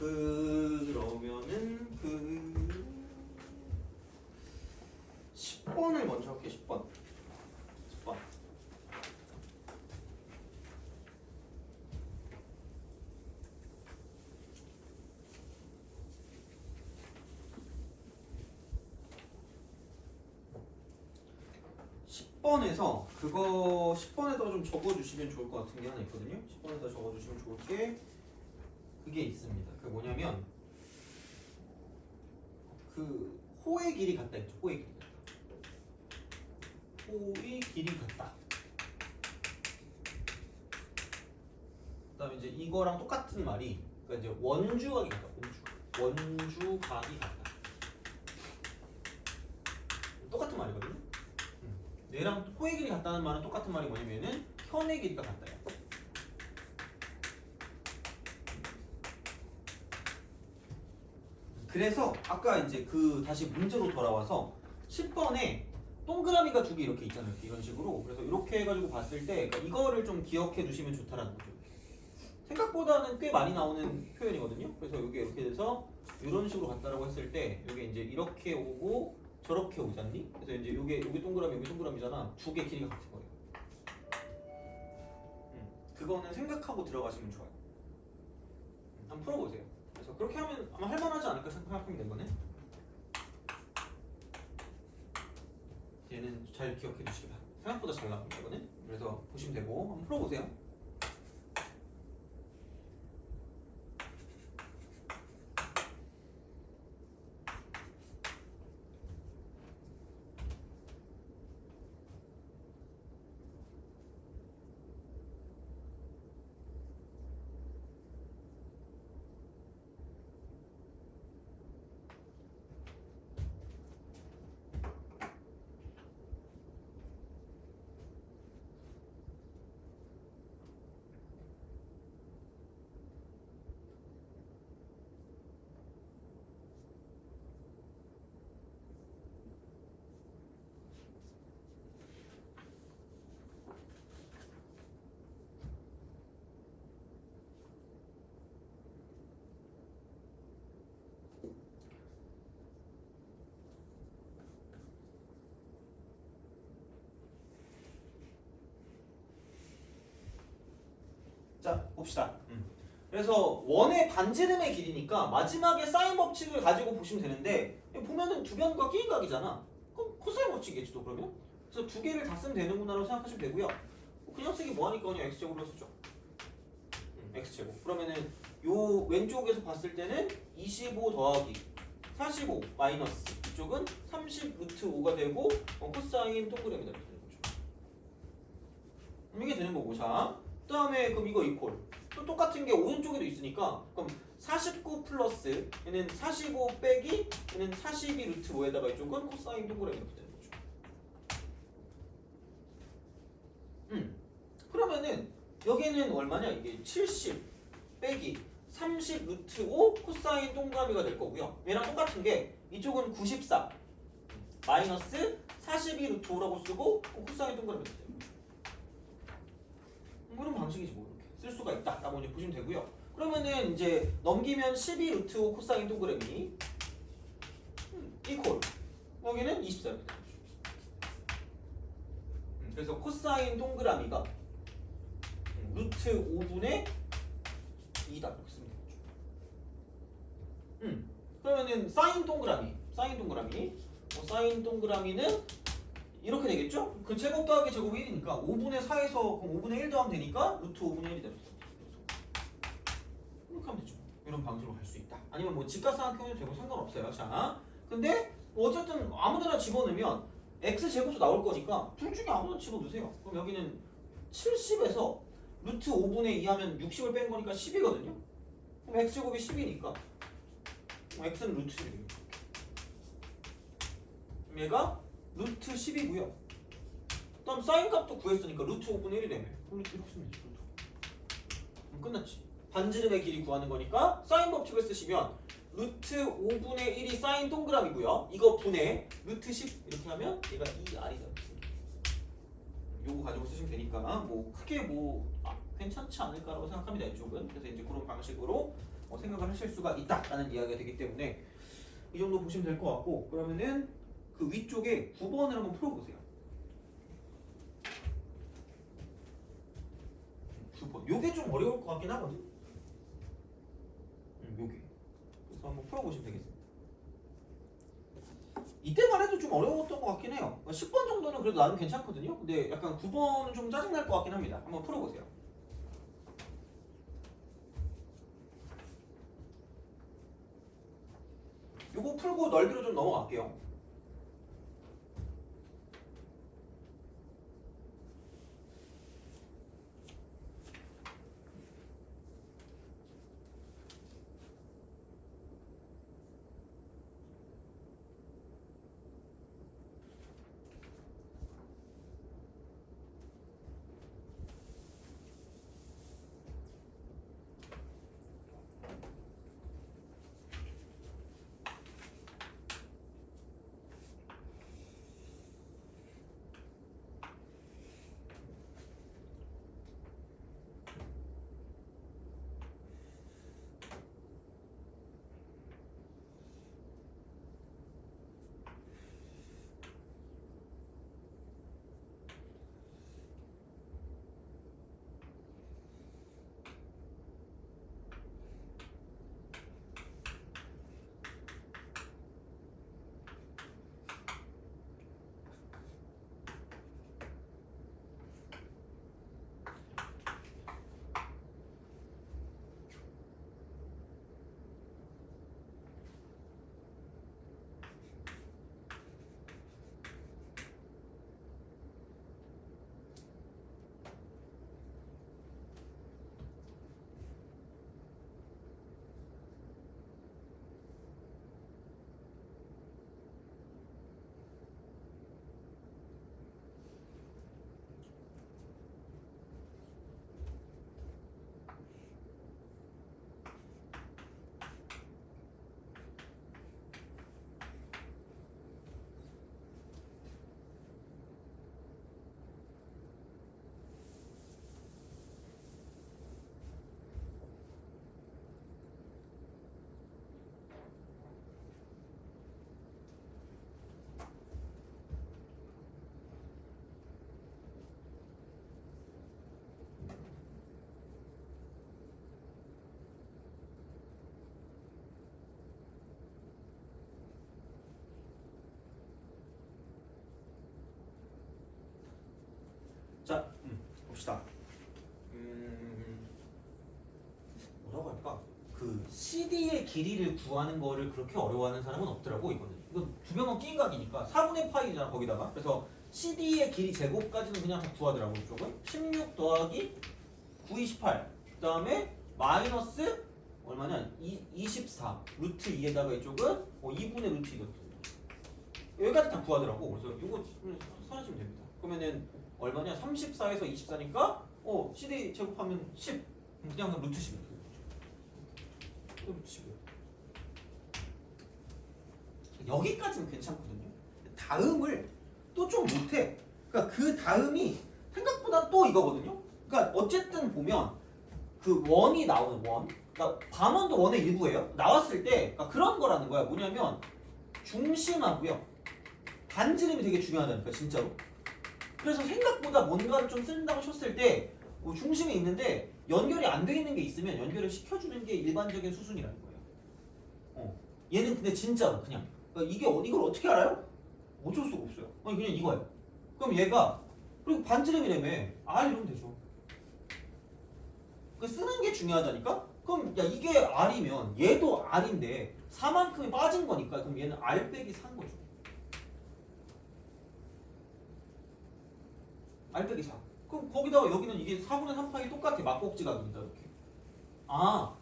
그러면은 10번을 먼저 할게요. 10번. 10번. 에서 그거 10번에다가 좀 적어주시면 좋을 것 같은 게 하나 있거든요. 10번에다 적어주시면 좋을 게 그게 있습니다. 그 뭐냐면 그 호의 길이 같다 했죠. 호의 길이 같다. 호의 길이 같다. 그다음에 이제 이거랑 똑같은 말이 그러니까 이제 원주각이 같다. 원주각이 같다. 똑같은 말이거든요. 얘랑 호의 길이 같다는 말은 똑같은 말이 뭐냐면은 현의 길이가 같다요. 그래서 아까 이제 그 다시 문제로 돌아와서 10번에 동그라미가 두 개 이렇게 있잖아요. 이런 식으로. 그래서 이렇게 해가지고 봤을 때 그러니까 이거를 좀 기억해 두시면 좋다라는 거죠. 생각보다는 꽤 많이 나오는 표현이거든요. 그래서 이게 이렇게 돼서 이런 식으로 갔다라고 했을 때 이게 이제 이렇게 오고 저렇게 오잖니? 그래서 이제 요게 동그라미 여기 동그라미잖아. 두 개 길이가 같은 거예요. 그거는 생각하고 들어가시면 좋아요. 한번 풀어보세요. 그래서 그렇게 하면 아마 할만하지 않을까 생각합니다. 이거는 얘는 잘 기억해 주시기 바랍니다. 생각보다 잘 나옵니다. 이거는 그래서 보시면 되고 한번 풀어보세요. 자, 봅시다. 그래서 원의 반지름의 길이니까 마지막에 사인 법칙을 가지고 보시면 되는데 보면은 두 변과 끼인각이잖아. 그럼 코사인 법칙이겠지 또 그러면? 그래서 두 개를 다 쓰면 되는구나라고 생각하시면 되고요. 그냥 쓰기 뭐하니까 그냥 x제곱으로 쓰죠. x제곱. 그러면은 요 왼쪽에서 봤을 때는 25 더하기 45 마이너스 이쪽은 30 루트 5가 되고 코사인 동그라미가 되는 거죠. 이게 되는 거고 자. 그 다음에 그럼 이거 이퀄 또 똑같은 게 오른쪽에도 있으니까 그럼 49 플러스 얘는 45 빼기 얘는 42 루트 5에다가 이쪽은 코사인 동그라미가 붙는 거죠. 그러면은 여기는 얼마냐 이게 70 빼기 30 루트 5 코사인 동그라미가 될 거고요. 얘랑 똑같은 게 이쪽은 94 마이너스 42 루트 5라고 쓰고 코사인 동그라미가 돼요. 이런 방식이지 뭐 이렇게 쓸 수가 있다라고 이제 보시면 되고요. 그러면은 이제 넘기면 12 루트 5 코사인 동그라미 이퀄 여기는 24입니다. 그래서 코사인 동그라미가 루트 5분의 2다 이렇게 쓰면 되죠. 그러면은 사인 동그라미는 이렇게 되겠죠? 그 제곱 더하기 제곱 1이니까 5분의 4에서 그럼 5분의 1 더하면 되니까 루트 5분의 1이 됩니다. 이렇게 하면 되죠. 이런 방식으로 갈 수 있다. 아니면 뭐 직각삼각형이 되고 상관없어요. 자, 근데 어쨌든 아무데나 집어넣으면 x제곱도 나올 거니까 둘 중에 아무나 집어넣으세요. 그럼 여기는 70에서 루트 5분의 2 하면 60을 뺀 거니까 10이거든요. 그럼 x제곱이 10이니까 x는 루트 10이에요. 얘가 루트 10이고요. 다음 사인 값도 구했으니까 루트 5분의 1이 되면 이렇게 쓰면 되죠. 그럼 끝났지. 반지름의 길이 구하는 거니까 사인 법칙을 쓰시면 루트 5분의 1이 사인 동그라미고요. 이거 분의 루트 10 이렇게 하면 얘가 2r이 되겠습니다. 요거 가지고 쓰시면 되니까 뭐 크게 뭐 괜찮지 않을까라고 생각합니다. 이쪽은. 그래서 이제 그런 방식으로 생각을 하실 수가 있다라는 이야기가 되기 때문에 이 정도 보시면 될 것 같고, 그러면은 그 위쪽에 9번을 한번 풀어보세요. 9번. 요게 좀 어려울 것 같긴 하거든. 요게. 그래서 한번 풀어보시면 되겠습니다. 이때만 해도 좀 어려웠던 것 같긴 해요. 10번 정도는 그래도 나름 괜찮거든요. 근데 약간 9번은 좀 짜증날 것 같긴 합니다. 한번 풀어보세요. 요거 풀고 넓이로 좀 넘어갈게요. 자, 봅시다. 뭐라고 할까? 그 CD의 길이를 구하는 거를 그렇게 어려워하는 사람은 없더라고. 이거 두 변은 끼인 각이니까 4분의 파이잖아 거기다가. 그래서 CD의 길이 제곱까지는 그냥 다 구하더라고. 이쪽은 16 더하기 9, 28. 그 다음에 마이너스 얼마냐? 24 루트 2에다가 이쪽은 2분의 루트 2가 여기까지 다 구하더라고. 그래서 이거 사라지면 됩니다. 그러면은 얼마냐? 34에서 24니까 CD 제곱하면 10. 그냥 루트 10. 루트 10. 여기까지는 괜찮거든요. 다음을 또 좀 못해. 그러니까 그 다음이 생각보다 또 이거거든요. 그러니까 어쨌든 보면 그 원이 나오는 원. 그러니까 반원도 원의 일부예요. 나왔을 때 그러니까 그런 거라는 거야. 뭐냐면 중심하고요. 반지름이 되게 중요하다니까 진짜로. 그래서 생각보다 뭔가를 좀 쓴다고 쳤을 때 중심이 있는데 연결이 안 돼 있는 게 있으면 연결을 시켜주는 게 일반적인 수순이라는 거예요. 얘는 근데 진짜로 그냥 그러니까 이걸 어떻게 알아요? 어쩔 수가 없어요. 그냥 이거예요. 그럼 얘가 그리고 반지름이라며 R 이러면 되죠. 그 쓰는 게 중요하다니까? 그럼 야 이게 R이면 얘도 R인데 4만큼이 빠진 거니까 그럼 얘는 R 빼기 4인 거죠. R 빼기 4. 그럼 거기다가 여기는 이게 4분의 3파이 똑같아. 막곡지각입니다. 이렇게.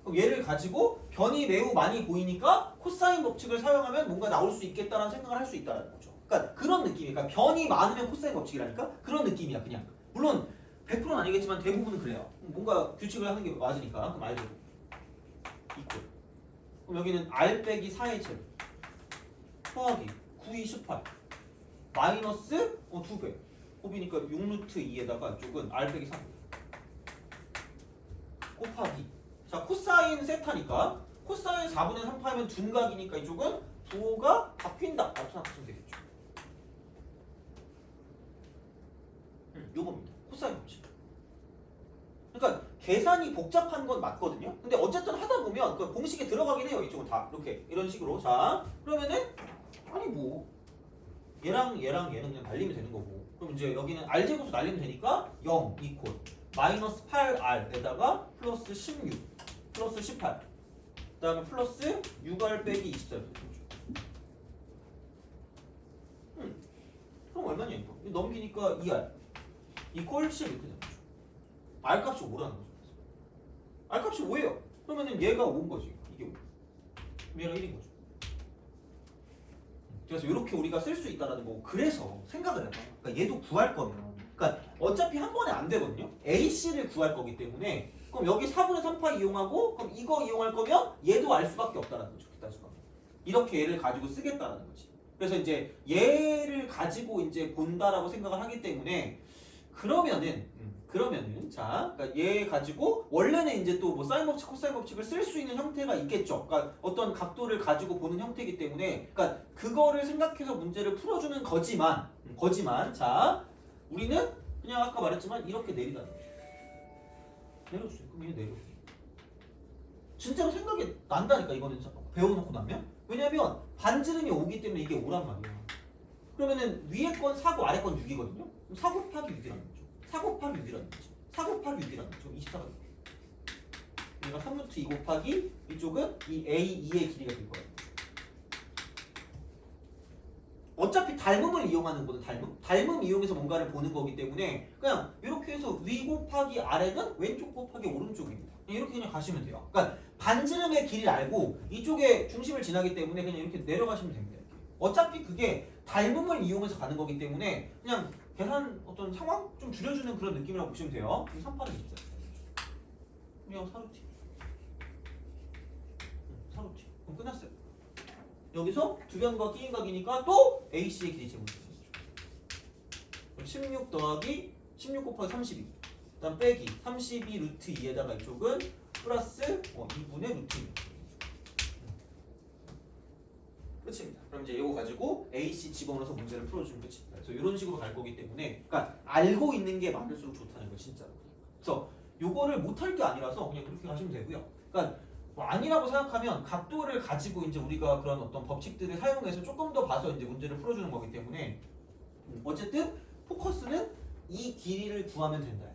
그럼 얘를 가지고 변이 매우 많이 보이니까 코사인 법칙을 사용하면 뭔가 나올 수 있겠다라는 생각을 할 수 있다는 거죠. 그러니까 그런 느낌이야. 그러니까 변이 많으면 코사인 법칙이라니까 그런 느낌이야. 그냥. 물론 100%는 아니겠지만 대부분은 그래요. 뭔가 규칙을 하는 게 맞으니까. 그럼 알죠. 이퀄. 그럼 여기는 R 빼기 4의 제곱 더하기 9, 2, 18 마이너스 2배 곱이니까 6루트 2에다가 이쪽은 R 빼기 3 곱하기 자, 코사인 세타니까 코사인 4분의 3파 하면 둔각이니까 이쪽은 부호가 바뀐다 라고 생각하시면 되겠죠. 요겁니다. 코사인 법칙. 그러니까 계산이 복잡한 건 맞거든요. 근데 어쨌든 하다 보면 그 공식에 들어가긴 해요. 이쪽은 다 이렇게 이런 식으로. 자, 그러면은 아니 뭐 얘랑 얘는 그냥 날리면 되는 거고. 그럼 이제 여기는 R제곱수 날리면 되니까 0 이퀄 마이너스 8R에다가 플러스 16 플러스 18 그다음에 플러스 6R 빼기 24 그럼 얼마냐 이거? 넘기니까 2R 이퀄 10 이렇게 되는 거죠. R 값이 5라는 거죠. R 값이 5예요. 그러면은 얘가 5인 거지. 이게 5. 얘가 1인 거죠. 그래서 이렇게 우리가 쓸 수 있다라는 거고. 그래서 생각을 해봐. 그러니까 얘도 구할 거면, 그러니까 어차피 한 번에 안 되거든요. AC를 구할 거기 때문에 그럼 여기 4분의 3파 이용하고 그럼 이거 이용할 거면 얘도 알 수밖에 없다라는 거죠. 따지고 이렇게 얘를 가지고 쓰겠다라는 거지. 그래서 이제 얘를 가지고 이제 본다라고 생각을 하기 때문에 그러면은 자, 그러니까 얘 가지고 원래는 이제 또 뭐 사인 법칙, 코사인 법칙을 쓸 수 있는 형태가 있겠죠. 그러니까 어떤 각도를 가지고 보는 형태이기 때문에, 그러니까 그거를 생각해서 문제를 풀어주는 거지만, 자, 우리는 그냥 아까 말했지만 이렇게 내리다는 거죠. 내려주세요. 그럼 얘 내려. 진짜로 생각이 난다니까 이거는 배워놓고 나면. 왜냐면 반지름이 5기 때문에 이게 5란 말이야. 그러면은 위에 건 4고 아래 건 6이거든요. 그럼 4 곱하기 6이라는 거죠. 4 곱하기 6이라는 거죠. 4 곱하기 6이라는 거죠. 24가 돼요. 얘가 3루트 2 곱하기 이쪽은 이 A2의 길이가 될 거예요. 어차피 닮음을 이용하는 거는 닮음 이용해서 뭔가를 보는 거기 때문에 그냥 이렇게 해서 위 곱하기 아래는 왼쪽 곱하기 오른쪽입니다. 이렇게 그냥 가시면 돼요. 그러니까 반지름의 길이를 알고 이쪽에 중심을 지나기 때문에 그냥 이렇게 내려가시면 됩니다. 이렇게. 어차피 그게 닮음을 이용해서 가는 거기 때문에 그냥 계산 어떤 상황 좀 줄여주는 그런 느낌이라고 보시면 돼요. 3파는 24. 그냥 4루트. 4루트. 그럼 끝났어요. 여기서 두변과 끼인각이니까 또 AC의 길이 제곱되는 거죠. 16 더하기 16 곱하기 32. 그다음 빼기 32 루트 2에다가 이쪽은 플러스 2분의 루트 2. 끝입니다. 그럼 이제 이거 가지고 AC 집어넣어서 문제를 풀어주면 끝입니다. 그래서 이런 식으로 갈 거기 때문에, 그러니까 알고 있는 게 많을수록 좋다는 거 진짜로. 그래서 요거를 못할 게 아니라서 그냥 그렇게 하시면 되고요. 그러니까 뭐 아니라고 생각하면 각도를 가지고 이제 우리가 그런 어떤 법칙들을 사용해서 조금 더 봐서 이제 문제를 풀어주는 거기 때문에 어쨌든 포커스는 이 길이를 구하면 된다.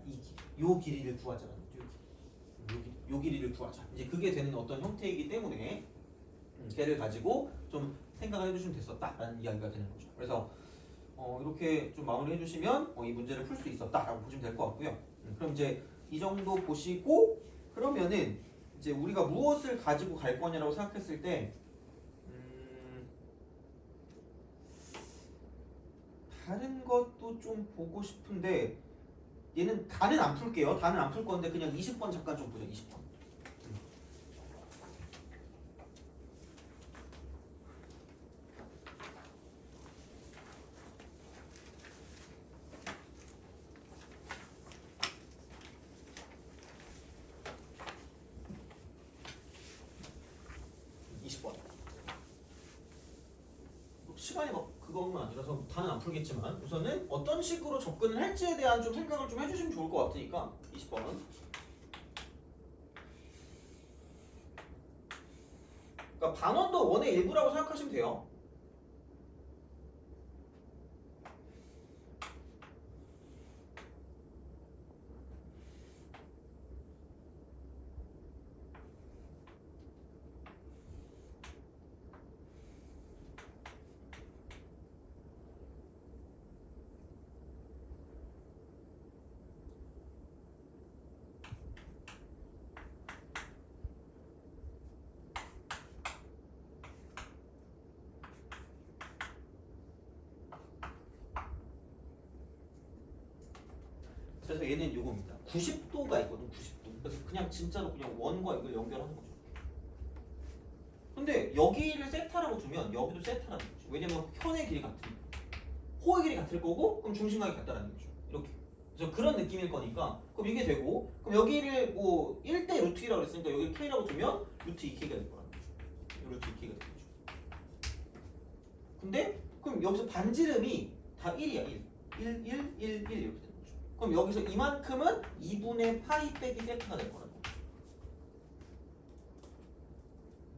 요 길이를 구하자는 거죠. 요 길이를 구하자. 이제 그게 되는 어떤 형태이기 때문에 걔를 가지고 좀 생각을 해주시면 됐었다라는 이야기가 되는 거죠. 그래서 이렇게 좀 마무리해 주시면 이 문제를 풀 수 있었다라고 보시면 될 것 같고요. 그럼 이제 이 정도 보시고 그러면은 이제 우리가 무엇을 가지고 갈 거냐라고 생각했을 때 다른 것도 좀 보고 싶은데 얘는 다는 안 풀게요. 다는 안 풀 건데 그냥 20번 잠깐 좀 보자. 20번. 20번. 시간이 막 그것만 아니라서 다는 안 풀겠지만 우선은 어떤 식으로 접근을 할지에 대한 좀 생각을 좀 해주시면 좋을 것 같으니까 20번은 그러니까 반원도 원의 일부라고 생각하시면 돼요. 그래서 얘는 요겁니다. 90도가 있거든. 90도. 그래서 그냥 진짜로 그냥 원과 이걸 연결하는 거죠. 근데 여기를 세타라고 두면 여기도 세타라는 거죠. 왜냐면 현의 길이 같으니까. 호의 길이 같을 거고 그럼 중심각이 같다라는 거죠. 이렇게. 그래서 그런 느낌일 거니까 그럼 이게 되고 그럼 여기를 뭐 1대 루트 2라고 했으니까 여기 k라고 두면 루트 2k가 될 거라는 거죠. 루트 2k가 될 거죠. 근데 그럼 여기서 반지름이 다 1이야. 1 이렇게 되는 거죠. 그럼 여기서 이만큼은 2분의 파이 빼기 세타가 될 거라는 거죠.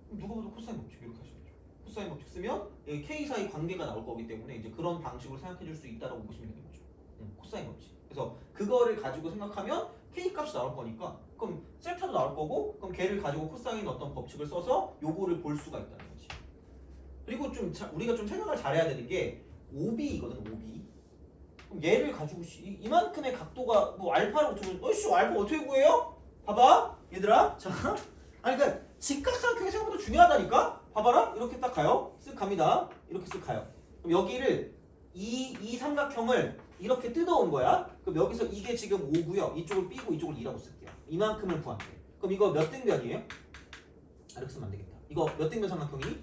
그럼 누가 봐도 코사인 법칙 이렇게 하시면 되죠. 코사인 법칙 쓰면 여기 k 사이 관계가 나올 거기 때문에 이제 그런 방식으로 생각해 줄 수 있다라고 보시면 되는 거죠. 코사인 법칙. 그래서 그거를 가지고 생각하면 k 값이 나올 거니까 그럼 세타도 나올 거고 그럼 걔를 가지고 코사인 어떤 법칙을 써서 요거를 볼 수가 있다는 거지. 그리고 좀 우리가 좀 생각을 잘해야 되는 게 OB이거든. OB. 그럼 얘를 가지고 이만큼의 각도가 뭐 알파라고 두면 어이씨 알파 어떻게 구해요? 봐봐 얘들아. 자 아니 그러니까 직각삼각형이 생각보다 중요하다니까. 봐봐라 이렇게 딱 가요. 쓱 갑니다. 이렇게 쓱 가요. 그럼 여기를 이 삼각형을 이렇게 뜯어온 거야. 그럼 여기서 이게 지금 5고요. 이쪽을 B고 이쪽을 2라고 쓸게요. 이만큼을 구한대. 그럼 이거 몇 등변이에요? 이렇게 쓰면 안 되겠다. 이거 몇 등변 삼각형이?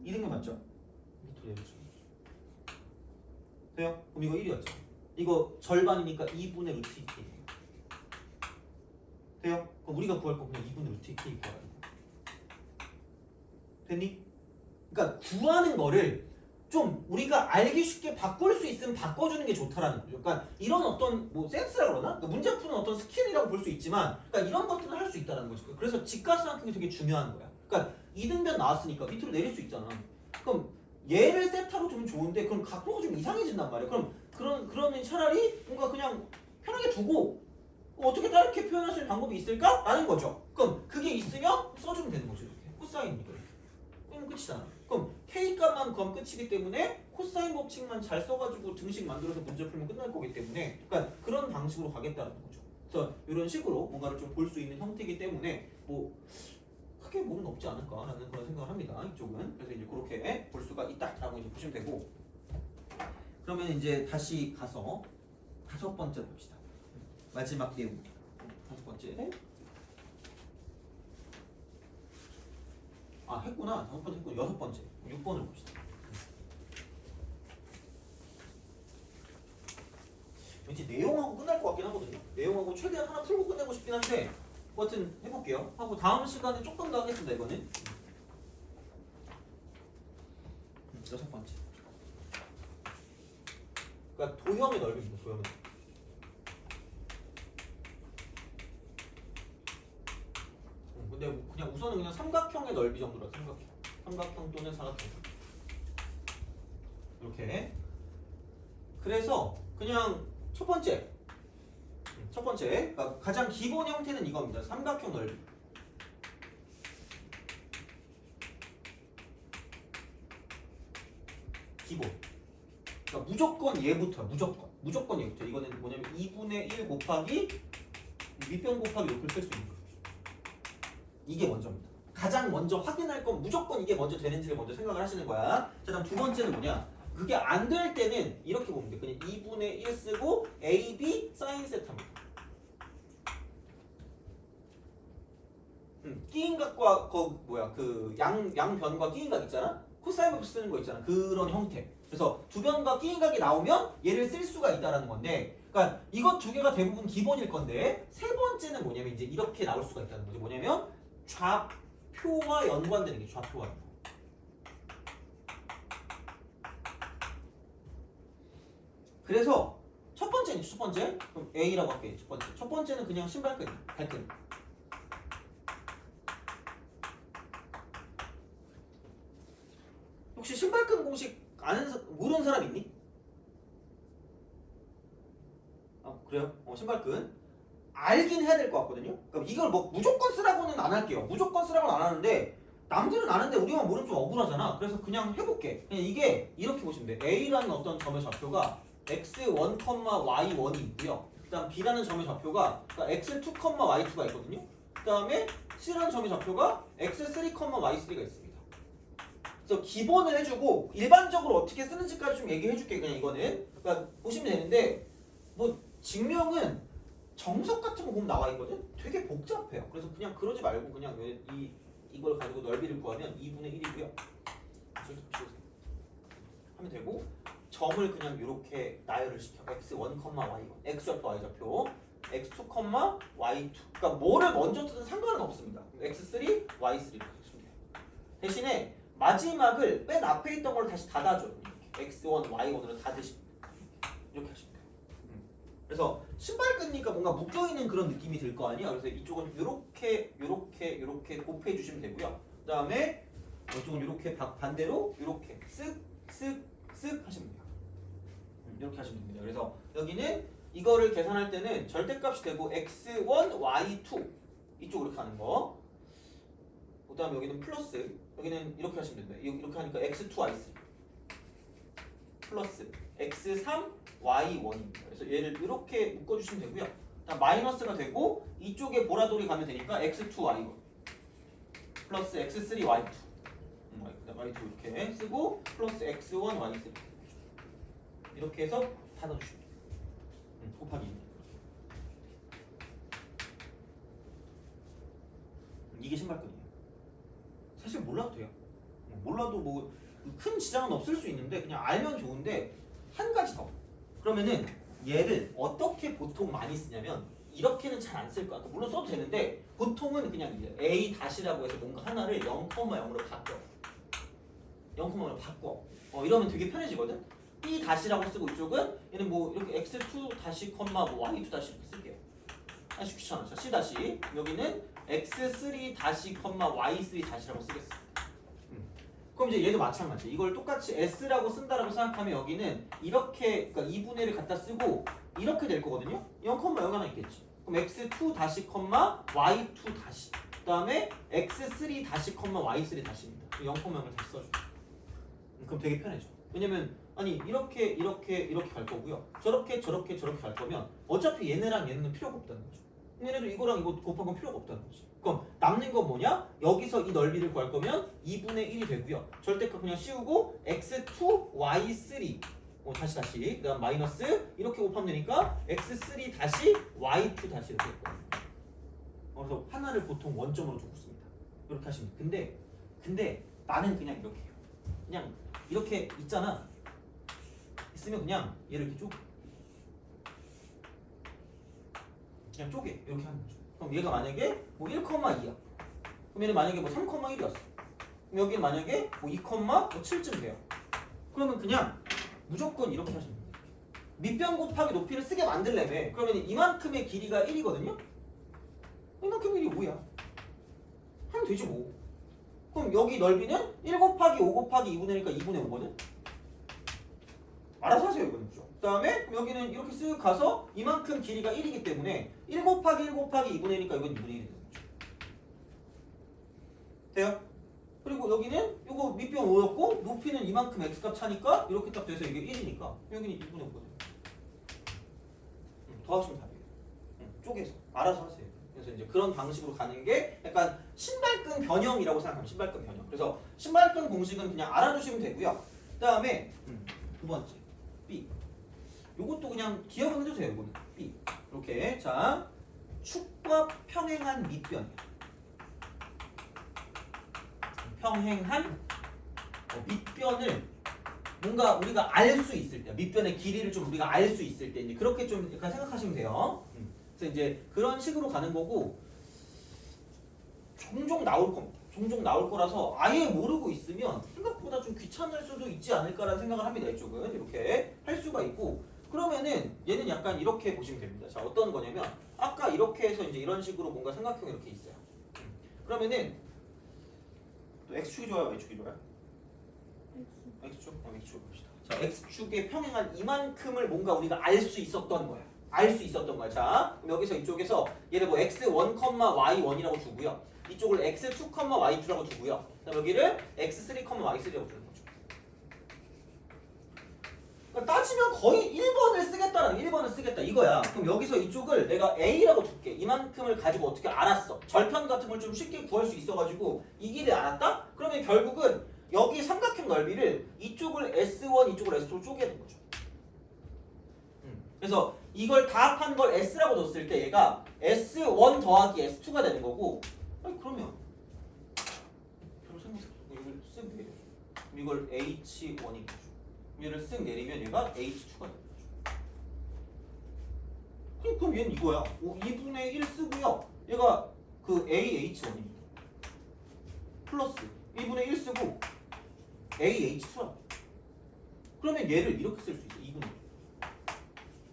2등변 맞죠? 밑으로 내려주세요. 돼요? 그럼 이거 1이었죠. 이거 절반이니까 2분의 루트 2k. 돼요? 그럼 우리가 구할 거 그냥 2분의 루트 2k 구하라는 거. 됐니? 그러니까 구하는 거를 좀 우리가 알기 쉽게 바꿀 수 있으면 바꿔주는 게 좋다라는 거죠. 그러니까 이런 어떤 뭐 센스라 그러나? 그러니까 문제 푸는 어떤 스킬이라고 볼 수 있지만 그러니까 이런 것들은 할 수 있다는 거죠. 그래서 직각삼각형이 되게 중요한 거야. 그러니까 2등변 나왔으니까 밑으로 내릴 수 있잖아. 그럼 얘를 세타로 두면 좋은데 그럼 각도가 좀 이상해진단 말이야. 그러면 차라리 뭔가 그냥 편하게 두고 어떻게 다르게 표현할 수 있는 방법이 있을까? 라는 거죠. 그럼 그게 있으면 써주면 되는 거죠. 이렇게 코사인이니까. 그럼 끝이잖아. 그럼 k 값만 구하면 끝이기 때문에 코사인 법칙만 잘 써가지고 등식 만들어서 문제 풀면 끝날 거기 때문에 그러니까 그런 방식으로 가겠다는 거죠. 그래서 이런 식으로 뭔가를 좀 볼 수 있는 형태이기 때문에 뭐 크게 뭐는 없지 않을까라는 그런 생각을 합니다. 이쪽은. 그래서 이제 그렇게 볼 수가 있다라고 이제 보시면 되고 그러면 이제 다시 가서 5번째 봅시다. 마지막 내용 5번째. 아 했구나. 5번째 했구나. 6번째 6번을 봅시다. 왠지 내용하고 끝날 것 같긴 하거든요. 내용하고 최대한 하나 풀고 끝내고 싶긴 한데 아무튼 해볼게요. 하고 다음 시간에 조금 더 하겠습니다. 이거는 6번째. 그러니까 도형의 넓이입니다. 도형의 넓이. 근데 그냥 우선은 그냥 삼각형의 넓이 정도라. 삼각형 또는 사각형 이렇게. 그래서 그냥 첫 번째 그러니까 가장 기본 형태는 이겁니다. 삼각형 넓이. 기본. 그러니까 무조건 얘부터 무조건 얘부터. 이거는 뭐냐면 2분의 1 곱하기 밑변 곱하기 요걸 쓸 수 있는 거예요. 이게 먼저입니다. 가장 먼저 확인할 건 무조건 이게 먼저 되는지를 먼저 생각을 하시는 거야. 자, 다음 두 번째는 뭐냐? 그게 안 될 때는 이렇게 보면 돼. 그냥 2분의 1 쓰고 AB 사인 세타입니다. 끼인각과 그 양변과 끼인각 있잖아. 코사인 법칙 쓰는 거 있잖아. 그런 형태. 그래서 두 변과 끼인각이 나오면 얘를 쓸 수가 있다라는 건데, 그러니까 이것 두 개가 대부분 기본일 건데 세 번째는 뭐냐면 이제 이렇게 나올 수가 있다는 거죠. 뭐냐면 좌표와 연관되는 게 좌표와 연관. 그래서 첫 번째 그럼 A라고 할게요. 첫 번째는 그냥 신발끈, 발끈. 혹시 신발끈 공식 모르는 사람 있니? 아 그래요? 신발끈 알긴 해야 될 것 같거든요. 그럼 이걸 뭐 무조건 쓰라고는 안 할게요. 무조건 쓰라고는 안 하는데 남들은 아는데 우리만 모르면 좀 억울하잖아. 그래서 그냥 해볼게. 그냥 이게 이렇게 보시면 돼. A라는 어떤 점의 좌표가 x1, y1이 있고요. 그 다음 B라는 점의 좌표가 그러니까 x2, y2가 있거든요. 그 다음에 C라는 점의 좌표가 x3, y3가 있습니다. 그래서 기본을 해주고 일반적으로 어떻게 쓰는지까지 좀 얘기해줄게. 그냥 이거는 그러니까 보시면 되는데 뭐 증명은 정석 같은 거 보면 나와 있거든. 되게 복잡해요. 그래서 그냥 그러지 말고 그냥 이걸 가지고 넓이를 구하면 2분의 1이고요. 하면 되고 점을 그냥 이렇게 나열을 시켜. x1, y1, x좌표, y좌표, x2, y2. 그러니까 뭐를 먼저 뜨든 상관은 없습니다. x3, y3 이렇게 하시면 돼요. 대신에 마지막을 맨 앞에 있던 걸 다시 닫아줘요. 이렇게 x1, y1으로 닫으시면 이렇게 하시면 돼요. 그래서 신발끈이니까 뭔가 묶여있는 그런 느낌이 들 거 아니야. 그래서 이쪽은 이렇게 곱해 주시면 되고요. 그 다음에 이쪽은 이렇게 반대로 이렇게 쓱 하시면 돼요. 이렇게 하시면 됩니다. 그래서 여기는 이거를 계산할 때는 절대값이 되고 x1, y2 이쪽으로 이렇게 하는 거. 그 다음에 여기는 플러스, 여기는 이렇게 하시면 됩니다. 이렇게 하니까 x2, y3 플러스 x3, y1입니다. 그래서 얘를 이렇게 묶어주시면 되고요. 마이너스가 되고 이쪽에 보라돌이 가면 되니까 x2, y1 플러스 x3, y2 y2 이렇게 쓰고 플러스 x1, y3 이렇게 해서 닫아주시면 돼요. 곱하기 2. 이게 신발끈이에요. 사실 몰라도 돼요. 몰라도 뭐 큰 지장은 없을 수 있는데 그냥 알면 좋은데 한 가지 더. 그러면은 얘를 어떻게 보통 많이 쓰냐면 이렇게는 잘 안 쓸 거야. 물론 써도 되는데 보통은 그냥 이제 a 다시라고 해서 뭔가 하나를 0,0으로 바꿔. 0,0으로 바꿔. 이러면 되게 편해지거든. b 다시라고 쓰고 이쪽은 얘는 뭐 이렇게 x2 다시 콤마 뭐 y2 다시 이렇게 쓸게요. 아주 귀찮아. 자, c 다시 여기는 x3 다시 콤마 y3 다시라고 쓰겠습니다. 그럼 이제 얘도 마찬가지. 이걸 똑같이 s라고 쓴다라고 생각하면 여기는 이렇게 그러니까 2분의 1을 갖다 쓰고 이렇게 될 거거든요. 0,0 하나 있겠지. 그럼 x2 다시 콤마 y2 다시. 그다음에 x3 다시 콤마 y3 다시입니다. 0,0을 다시 써줘. 그럼 되게 편해져. 왜냐면 아니 이렇게 갈 거고요. 저렇게 갈 거면 어차피 얘네랑 얘네는 필요가 없다는 거죠. 얘네도 이거랑 이거 곱한 건 필요가 없다는 거지. 그럼 남는 건 뭐냐? 여기서 이 넓이를 구할 거면 2분의 1이 되고요. 절대값 그냥 씌우고 x2, y3 다시 그 다음 마이너스 이렇게 곱하면 되니까 x3 다시 y2 다시 이렇게 될 거예요. 그래서 하나를 보통 원점으로 두고 씁니다. 이렇게 하시면 돼. 근데 나는 그냥 이렇게 해요. 그냥 이렇게 있잖아. 있으면 그냥 얘를 이렇게 그냥 쪼개 이렇게 하는 거죠. 그럼 얘가 만약에 뭐 1,2야. 그럼 얘는 만약에 뭐 3,1이었어. 그럼 여기는 만약에 뭐 2,7쯤 돼요. 그러면 그냥 무조건 이렇게 하시면 돼요. 밑변 곱하기 높이를 쓰게 만들려면 그러면 이만큼의 길이가 1이거든요. 이만큼 길이 5야. 하면 되지 뭐. 그럼 여기 넓이는 1 곱하기 5 곱하기 2분의 1이니까 2분의 5거든. 알아서 하세요 이거는. 그 다음에 여기는 이렇게 쓱 가서 이만큼 길이가 1이기 때문에 1 곱하기 1 곱하기 2분의 1이니까 이건 2분의 1이 되는 거죠. 돼요? 그리고 여기는 이거 밑변 5였고 높이는 이만큼 x값 차니까 이렇게 딱 돼서 이게 1이니까 여기는 2분의 5거든요. 더하시면 답이에요. 쪼개서 알아서 하세요. 그래서 이제 그런 방식으로 가는 게 약간 신발끈 변형이라고 생각하면 신발끈 변형. 그래서 신발끈 공식은 그냥 알아두시면 되고요. 그 다음에 두 번째 B. 요것도 그냥 기억은 해주세요. 이거는 B. 이렇게 자 축과 평행한 밑변. 평행한 밑변을 뭔가 우리가 알 수 있을 때, 밑변의 길이를 좀 우리가 알 수 있을 때 이제 그렇게 좀 약간 생각하시면 돼요. 그래서 이제 그런 식으로 가는 거고 종종 나올 겁니다. 종종 나올 거라서 아예 모르고 있으면 생각보다 좀 귀찮을 수도 있지 않을까라는 생각을 합니다. 이쪽은 이렇게 할 수가 있고 그러면은 얘는 약간 이렇게 보시면 됩니다. 자 어떤 거냐면 아까 이렇게 해서 이제 이런 식으로 뭔가 삼각형 이렇게 있어요. 그러면은 또 x축이 좋아요, y축이 좋아요? x축? x축 봅시다. 자 x축의 평행한 이만큼을 뭔가 우리가 알 수 있었던 거야. 알 수 있었던 거야. 자 그럼 여기서 이쪽에서 얘를 뭐 x1, y1이라고 두고요. 이쪽을 x2, y2라고 두고요. 그다음 여기를 x3, y3라고 두는 거죠. 그러니까 따지면 거의 1번을 쓰겠다는 1번을 쓰겠다 이거야. 그럼 여기서 이쪽을 내가 a라고 둘게. 이만큼을 가지고 어떻게 알았어? 절편 같은 걸 좀 쉽게 구할 수 있어가지고 이 길이 알았다? 그러면 결국은 여기 삼각형 넓이를 이쪽을 s1, 이쪽을 s2로 쪼개는 거죠. 그래서 이걸 다 합한 걸 s라고 뒀을 때 얘가 s1 더하기 s2가 되는 거고 아니 그러면 별로 생각 없어. 이걸 쓰면 이걸 h1인 거죠. 얘를 쓱 내리면 얘가 H2가 되는 거죠. 그럼 얘는 이거야. 2분의 1 쓰고요. 얘가 그 AH1입니다. 플러스 2분의 1 쓰고 AH2라고. 그러면 얘를 이렇게 쓸 수 있어. 2분의 1.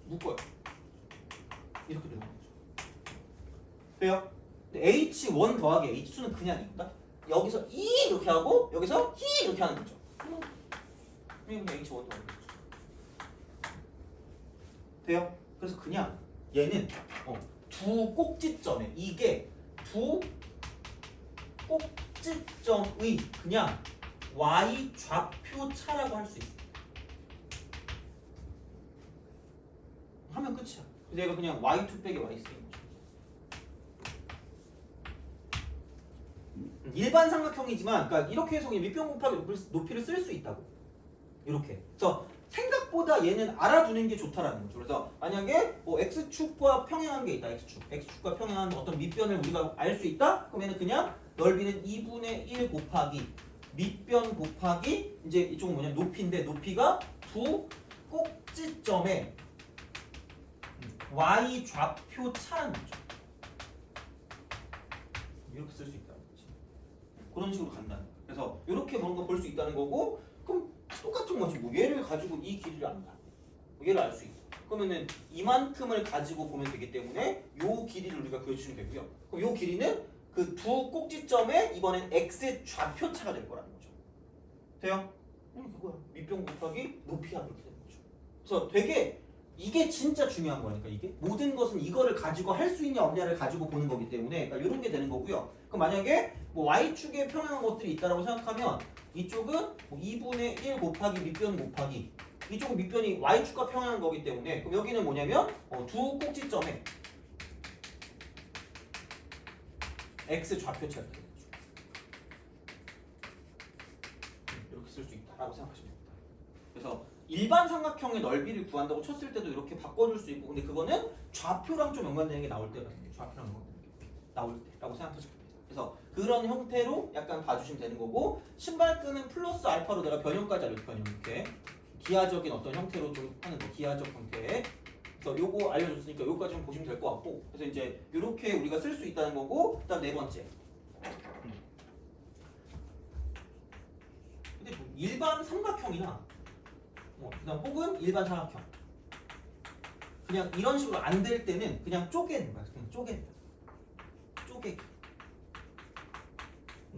묶어요. 이렇게 되는 거죠. 돼요? H1 더하기 H2는 그냥 이거다. 여기서 이 이렇게 하고 여기서 히 이렇게 하는 거죠. 그냥 H1 더하기 H2. 돼요? 그래서 그냥 얘는 두 꼭지점에 이게 두 꼭지점의 그냥 y 좌표 차라고 할 수 있어. 하면 끝이야. 그래서 얘가 그냥 y2 빼기 y3인 거죠. 일반 삼각형이지만, 그러니까 이렇게 해서 그냥 밑변 곱하기 높이를 쓸 수 있다고. 이렇게. 그래서 생각보다 얘는 알아두는 게 좋다라는 거죠. 그래서 만약에 뭐 x축과 평행한 게 있다. x축과 평행한 어떤 밑변을 우리가 알 수 있다. 그럼 얘는 그냥 넓이는 2분의 1 곱하기 밑변 곱하기 이제 이쪽은 뭐냐 높이인데 높이가 두 꼭지점에 y 좌표 차라는 거죠. 이렇게 쓸 수 있다는 거지. 그런 식으로 간다는 거야. 그래서 이렇게 뭔가 볼 수 있다는 거고, 그럼 똑같은 거지. 뭐 얘를 가지고 이 길이를 안다. 뭐 얘를 알 수 있어. 그러면은 이만큼을 가지고 보면 되기 때문에 요 길이를 우리가 구해주시면 되고요. 그럼 요 길이는 그 두 꼭지점에 이번엔 x 좌표 차가 될 거라는 거죠. 돼요? 그거야. 밑변 곱하기 높이야 그렇게 되는 거죠. 그래서 되게 이게 진짜 중요한 거니까 이게 모든 것은 이거를 가지고 할 수 있냐 없냐를 가지고 보는 거기 때문에 그러니까 이런 게 되는 거고요. 그럼 만약에 뭐 y축에 평행한 것들이 있다라고 생각하면 이쪽은 뭐 2분의 1 곱하기 밑변 곱하기 이쪽은 밑변이 y축과 평행한 거기 때문에 그럼 여기는 뭐냐면 두 꼭지점에 x 좌표차 이렇게 되죠. 이렇게 쓸 수 있다라고 생각하시면 됩니다. 그래서 일반 삼각형의 넓이를 구한다고 쳤을 때도 이렇게 바꿔줄 수 있고, 근데 그거는 좌표랑 좀 연관되는 게 나올 때가 있는데 좌표랑 연관되는 게 나올 때라고 생각하시면 됩니다. 그래서 그런 형태로 약간 봐주시면 되는 거고, 신발끈은 플러스 알파로 내가 변형까지 알려줄 거예요. 이렇게 기하적인 어떤 형태로 좀 하는 거, 기하적 형태. 그래서 요거 알려줬으니까 요거까지 좀 보시면 될 것 같고, 그래서 이제 이렇게 우리가 쓸 수 있다는 거고, 그다음 네 번째. 근데 뭐 일반 삼각형이나 그다음 혹은 일반 삼각형 그냥 이런 식으로 안 될 때는 그냥 쪼개는 거야. 그냥 쪼개기.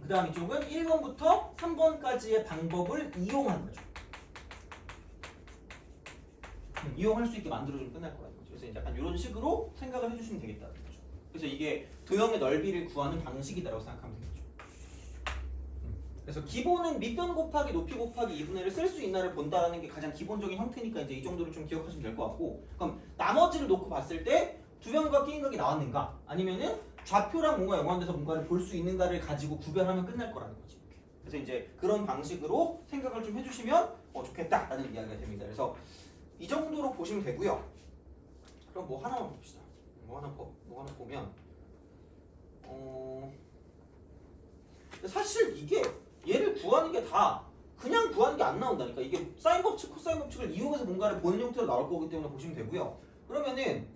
그 다음 이쪽은 1번부터 3번까지의 방법을 이용하는 거죠. 이용할 수 있게 만들어주면 끝날 거라는 거죠. 그래서 약간 이런 식으로 생각을 해주시면 되겠다는 거죠. 그래서 이게 도형의 넓이를 구하는 방식이다라고 생각하면 되겠죠. 그래서 기본은 밑변 곱하기 높이 곱하기 2분의 1을 쓸 수 있나를 본다라는 게 가장 기본적인 형태니까 이제 이 정도를 좀 기억하시면 될 것 같고, 그럼 나머지를 놓고 봤을 때 두변과 끼인각이 나왔는가 아니면은 좌표랑 뭔가 연관돼서 뭔가를 볼 수 있는가를 가지고 구별하면 끝날 거라는 거지. 그래서 이제 그런 방식으로 생각을 좀 해주시면 좋겠다라는 이야기가 됩니다. 그래서 이 정도로 보시면 되고요. 그럼 뭐 하나만 봅시다. 뭐 하나 보면 사실 이게 얘를 구하는 게 다 그냥 구하는 게 안 나온다니까. 이게 사인 법칙, 코사인 법칙을 이용해서 뭔가를 보는 형태로 나올 거기 때문에 보시면 되고요. 그러면은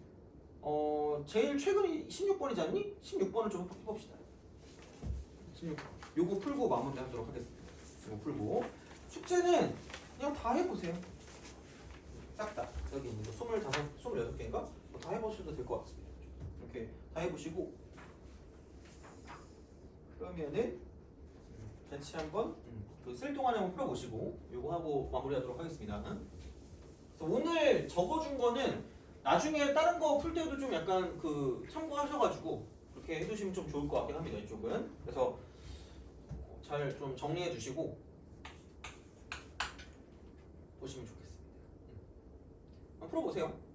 제일 최근이 16번이지 않니? 16번을 좀 해봅시다. 16번. 요거 풀고 마무리하도록 하겠습니다. 요거 풀고 숙제는 그냥 다 해보세요. 싹 다. 여기 있는 거 28개인가? 뭐 다 해보셔도 될 것 같습니다. 이렇게 다 해보시고 그러면은 같이 한번 그 쓸 동안에 한번 풀어보시고 요거 하고 마무리하도록 하겠습니다. 그래서 오늘 적어준 거는 나중에 다른 거 풀 때도 좀 약간 그 참고하셔가지고 그렇게 해두시면 좀 좋을 것 같긴 합니다. 이쪽은. 그래서 잘 좀 정리해 주시고 보시면 좋겠습니다. 한번 풀어보세요.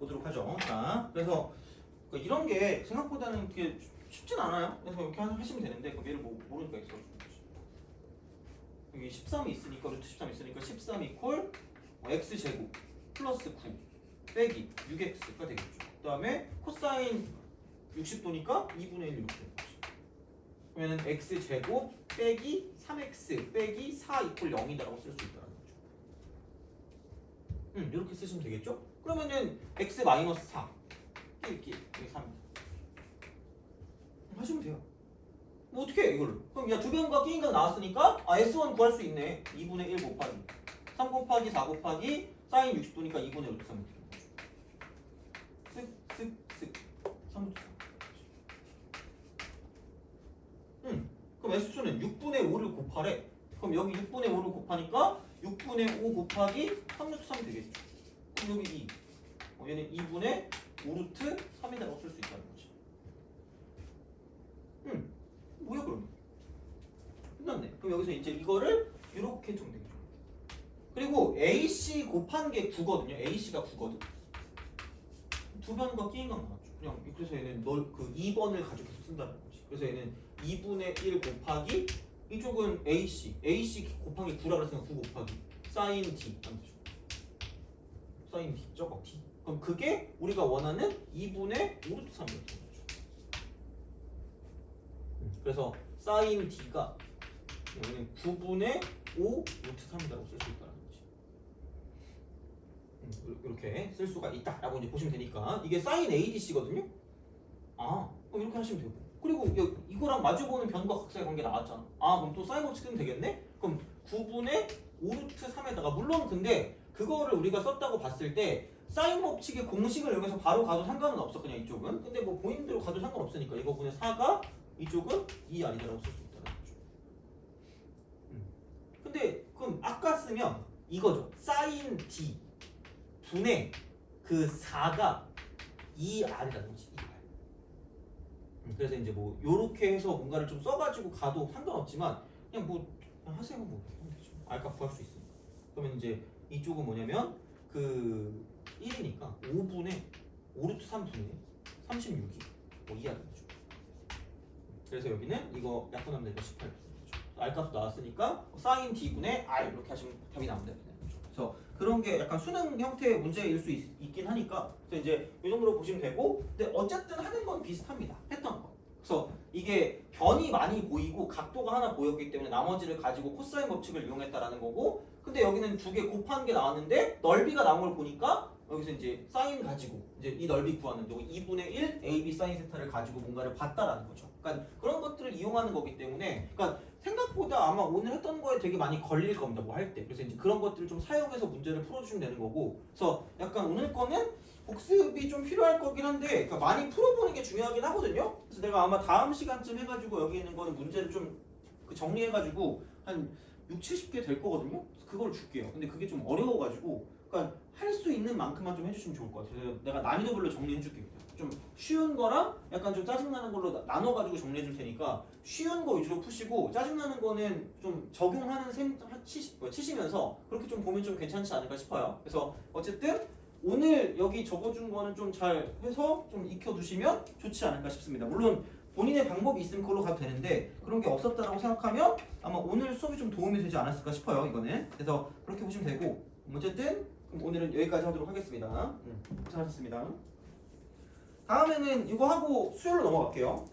보도록 하죠. 자, 그래서 이런 게 생각보다는 그게 쉽진 않아요. 그래서 이렇게 하시면 되는데 그 얘를 모르니까 있어. 여기 13이 있으니까 루트 13 있으니까 13 이퀄 x제곱 플러스 9 빼기 6x가 되겠죠. 그 다음에 코사인 60도니까 2분의 1 이렇게 되는 거죠. 그러면 x제곱 빼기 3x 빼기 4 이퀄 0이다라고 쓸 수 있다는 거죠. 이렇게 쓰시면 되겠죠? 그러면은 x 마이너스 4 끼 여기 3 하시면 돼요. 뭐 어떻게 해 이걸로? 그럼 야 두변과 끼인각 나왔으니까 S1 구할 수 있네. 2분의 1 곱하기 3 곱하기 4 곱하기 사인 60도니까 2분의 루트 3 이렇게 되는 거죠. 쓱쓱쓱 3 루트 3. 그럼 S2는 6분의 5를 곱하래. 그럼 여기 6분의 5를 곱하니까 6분의 5 곱하기 3 루트 3이 되겠죠. 그럼 여기 2. 얘는 2분의 5 루트 3이라고 쓸 수 있다는 거지. 뭐야 그럼? 끝났네. 그럼 여기서 이제 이거를 이렇게 좀 되죠. 그리고 AC 곱한 게 9거든요. AC가 9거든. 두 변과 끼인각 나왔죠. 그냥 그래서 얘는 그 2번을 가지고 계속 쓴다는 거지. 그래서 얘는 2분의 1 곱하기 이쪽은 AC 곱한 게 9라 그랬으니까 9 곱하기 사인 D 하면 되죠. 사인 D 저거 D. 그럼 그게 우리가 원하는 2분의 5 루트 3이었던 거죠. 그래서 사인 D가 여기는 9분의 5 루트 3이라고 쓸 수 있다는 거지. 이렇게 쓸 수가 있다라고 이제 보시면 되니까 이게 사인 ADC거든요. 그럼 이렇게 하시면 되고. 그리고 이거랑 마주보는 변과 각사의 관계 나왔잖아. 그럼 또 사인 법칙 쓰면 되겠네? 그럼 9분의 5 루트 3에다가 물론 근데 그거를 우리가 썼다고 봤을 때 사인 법칙의 공식을 여기서 바로 가도 상관은 없어. 그냥 이쪽은. 근데 뭐 보이는 대로 가도 상관없으니까 이거 분의 4가 이쪽은 2 아니다라고 쓸 수 있다는 거죠. 근데 그럼 아까 쓰면 이거죠. 사인 D 분의 그 4가 2R이라는 거지. 2R. 그래서 이제 뭐 요렇게 해서 뭔가를 좀 써가지고 가도 상관없지만 그냥 뭐 그냥 하세요. 뭐 하면 되죠. R값 구할 수 있으니까. 그러면 이제 이쪽은 뭐냐면 그 1이니까 5분의 5 루트 3분의 36이 뭐 2R인 거죠. 그래서 여기는 이거 약분하면 되니까 18. R값도 나왔으니까 사인 D분의 R 이렇게 하시면 답이 나온다. 그래서 그런 게 약간 수능 형태의 문제일 수 있긴 하니까 그래서 이제 이 정도로 보시면 되고 근데 어쨌든 하는 건 비슷합니다. 했던 거. 그래서 이게 변이 많이 보이고 각도가 하나 보였기 때문에 나머지를 가지고 코사인 법칙을 이용했다라는 거고 근데 여기는 두 개 곱한 게 나왔는데 넓이가 나온 걸 보니까 여기서 이제 사인 가지고 이제 이 넓이 구하는데 2분의 1 AB 사인 세타를 가지고 뭔가를 봤다라는 거죠. 그러니까 그런 것들을 이용하는 거기 때문에 그러니까 생각보다 아마 오늘 했던 거에 되게 많이 걸릴 겁니다. 뭐 할 때. 그래서 이제 그런 것들을 좀 사용해서 문제를 풀어주시면 되는 거고 그래서 약간 오늘 거는 복습이 좀 필요할 거긴 한데 그러니까 많이 풀어보는 게 중요하긴 하거든요. 그래서 내가 아마 다음 시간쯤 해가지고 여기 있는 거는 문제를 좀 정리해가지고 한 6, 70개 될 거거든요. 그걸 줄게요. 근데 그게 좀 어려워가지고 그러니까 할 수 있는 만큼만 좀 해주시면 좋을 것 같아요. 내가 난이도별로 정리해줄게요. 좀 쉬운 거랑 약간 좀 짜증나는 걸로 나눠가지고 정리해줄 테니까 쉬운 거 위주로 푸시고 짜증나는 거는 좀 적용하는 셈 치시면서 그렇게 좀 보면 좀 괜찮지 않을까 싶어요. 그래서 어쨌든 오늘 여기 적어준 거는 좀 잘 해서 좀 익혀두시면 좋지 않을까 싶습니다. 물론 본인의 방법이 있으면 그걸로 가도 되는데 그런 게 없었다라고 생각하면 아마 오늘 수업이 좀 도움이 되지 않았을까 싶어요. 이거는 그래서 그렇게 보시면 되고 어쨌든 그럼 오늘은 여기까지 하도록 하겠습니다. 잘하셨습니다. 다음에는 이거 하고 수요일로 넘어갈게요.